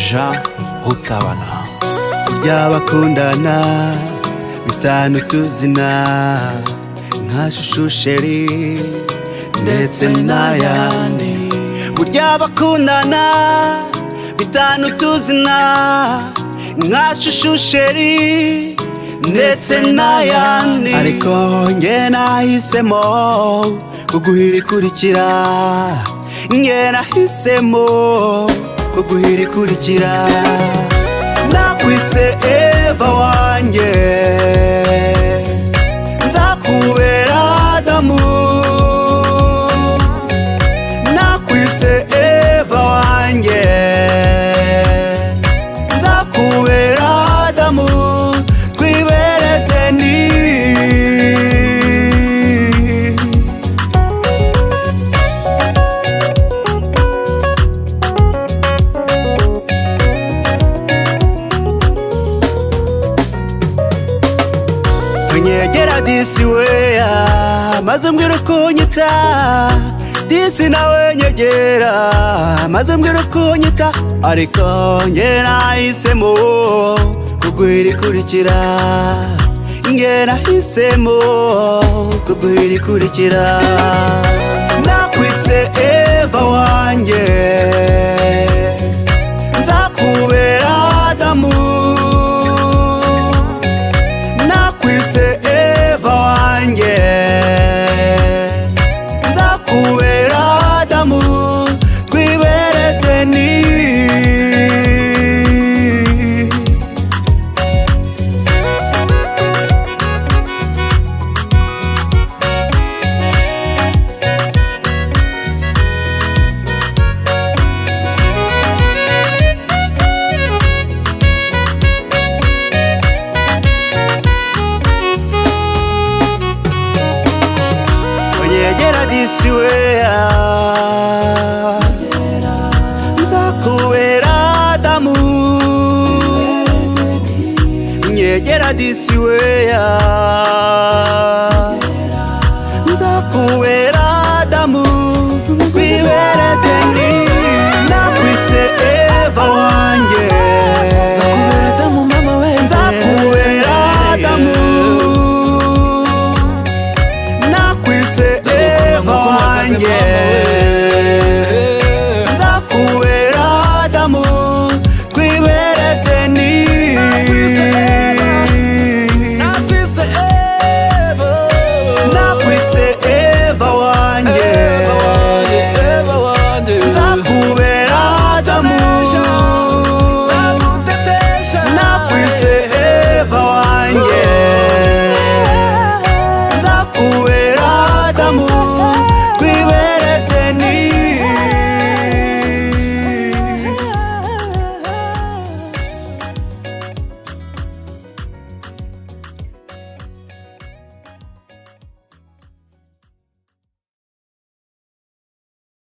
Jean Rutabana. By'abakundana bitanu tuzina nka Shushu Sheri ndetse n'ayandi. Burya bakundana bitanu tuzina nka Shushu Sheri ndetse n'ayandi. Ariko nge nahisemo kuguhirikurikira, nge nahisemo kuguhirikurikira. Nakwise Eva wanjye, nzakubera Adamu. Nakwise Eva wanjye, nzakubera Adamu. Twibere Deni. Nyegera disi weya maze mbwira uko nyita, disi nawe nyegera maze mbwira uko nyita. Ariko nge nahisemo kuguhirikurikira, nge nahisemo kuguhirikurikira. Nakwise Eva wanjye, nzakubera Adamu. Nakwise Eva wanjye, nzakubera Adamu. Twibere Deni. Nyegera disi weya nzakubera Adamu. Nyegera disi weya